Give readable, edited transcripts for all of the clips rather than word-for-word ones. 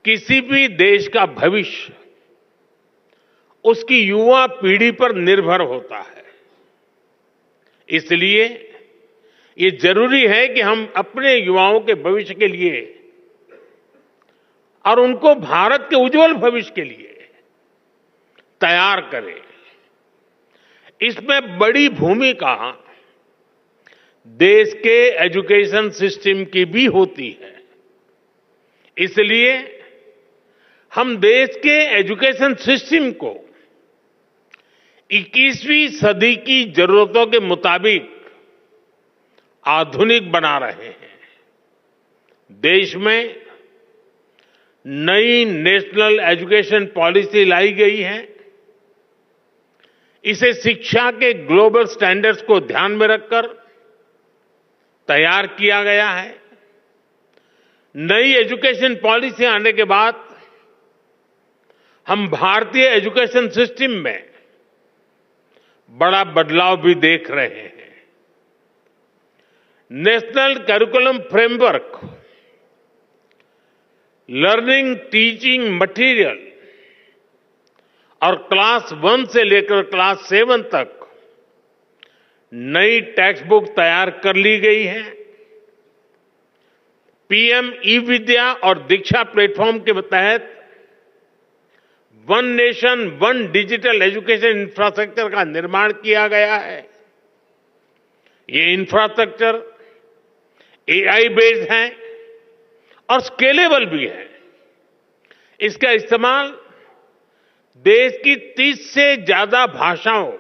किसी भी देश का भविष्य उसकी युवा पीढ़ी पर निर्भर होता है। इसलिए ये जरूरी है कि हम अपने युवाओं के भविष्य के लिए और उनको भारत के उज्जवल भविष्य के लिए तैयार करें। इसमें बड़ी भूमिका देश के एजुकेशन सिस्टम की भी होती है। इसलिए हम देश के एजुकेशन सिस्टम को 21वीं सदी की जरूरतों के मुताबिक आधुनिक बना रहे हैं। देश में नई नेशनल एजुकेशन पॉलिसी लाई गई है। इसे शिक्षा के ग्लोबल स्टैंडर्ड्स को ध्यान में रखकर तैयार किया गया है। नई एजुकेशन पॉलिसी आने के बाद हम भारतीय एजुकेशन सिस्टम में बड़ा बदलाव भी देख रहे हैं। National curriculum framework, learning teaching material और क्लास 1 से लेकर क्लास 7 तक नई टेक्स्ट बुक तैयार कर ली गई है। पीएम ई विद्या और दीक्षा प्लेटफॉर्म के तहत one nation one digital education infrastructure का निर्माण किया गया है। ये इंफ्रास्ट्रक्चर एआई बेस्ड है और स्केलेबल भी है। इसका इस्तेमाल देश की 30 से ज्यादा भाषाओं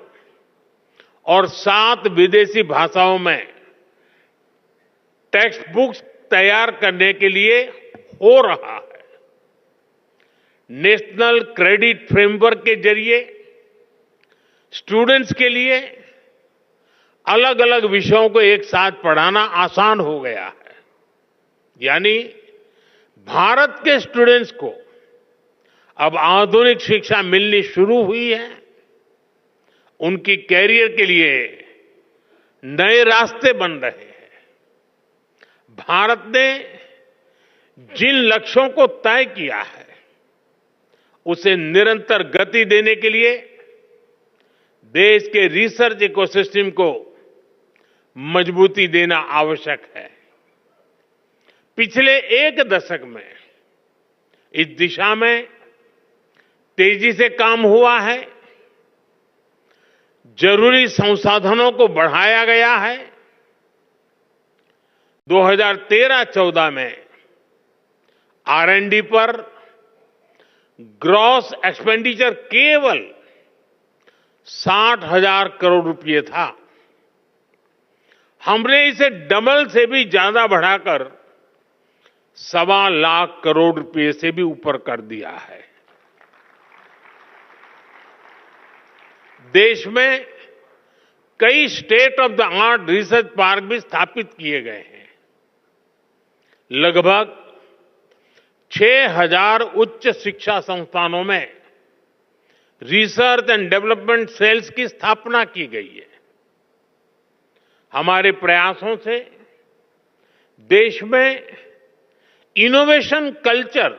और 7 विदेशी भाषाओं में टेक्स्ट बुक्स तैयार करने के लिए हो रहा है। नेशनल क्रेडिट फ्रेमवर्क के जरिए स्टूडेंट्स के लिए अलग अलग विषयों को एक साथ पढ़ाना आसान हो गया है। यानी भारत के स्टूडेंट्स को अब आधुनिक शिक्षा मिलनी शुरू हुई है। उनकी कैरियर के लिए नए रास्ते बन रहे हैं। भारत ने जिन लक्ष्यों को तय किया है उसे निरंतर गति देने के लिए देश के रिसर्च इकोसिस्टम को मजबूती देना आवश्यक है। पिछले 1 दशक में इस दिशा में तेजी से काम हुआ है। जरूरी संसाधनों को बढ़ाया गया है। 2013-14 में R&D पर ग्रॉस एक्सपेंडिचर केवल 60,000 करोड़ रुपए था। हमने इसे डबल से भी ज्यादा बढ़ाकर 1.25 लाख करोड़ रुपए से भी ऊपर कर दिया है। देश में कई state of the art research park भी स्थापित किए गए हैं। लगभग 6,000 उच्च शिक्षा संस्थानों में रिसर्च एंड डेवलपमेंट सेल्स की स्थापना की गई है। हमारे प्रयासों से देश में इनोवेशन कल्चर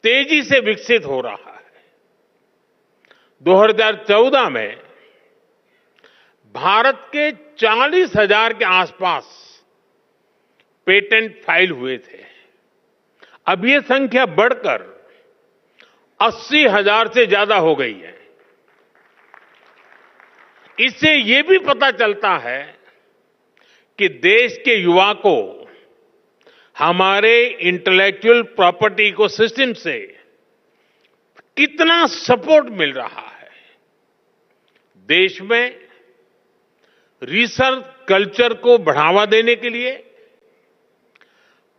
तेजी से विकसित हो रहा है। 2014 में भारत के 40,000 के आसपास पेटेंट फाइल हुए थे। अब ये संख्या बढ़कर 80,000 से ज्यादा हो गई है। इससे ये भी पता चलता है कि देश के युवा को हमारे इंटेलेक्चुअल प्रॉपर्टी इकोसिस्टम से कितना सपोर्ट मिल रहा है। देश में रिसर्च कल्चर को बढ़ावा देने के लिए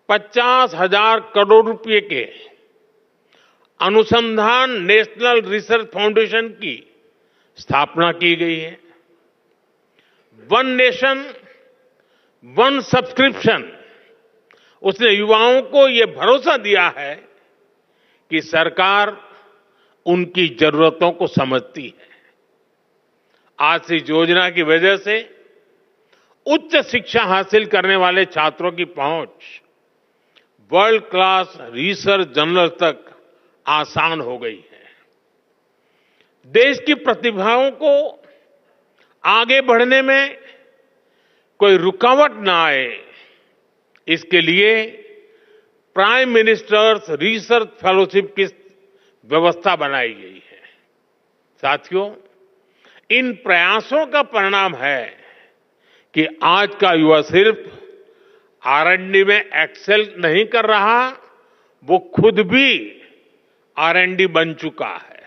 50,000 करोड़ रुपए के अनुसंधान नेशनल रिसर्च फाउंडेशन की स्थापना की गई है। वन नेशन वन सब्सक्रिप्शन उसने युवाओं को यह भरोसा दिया है कि सरकार उनकी जरूरतों को समझती है। आज से इस योजना की वजह से उच्च शिक्षा हासिल करने वाले छात्रों की पहुंच वर्ल्ड क्लास रिसर्च जर्नल तक आसान हो गई है। देश की प्रतिभाओं को आगे बढ़ने में कोई रुकावट ना आए, इसके लिए प्राइम मिनिस्टर्स रिसर्च फेलोशिप की व्यवस्था बनाई गई है। साथियों, इन प्रयासों का परिणाम है कि आज का युवा सिर्फ R&D में एक्सेल नहीं कर रहा, वो खुद भी R&D बन चुका है।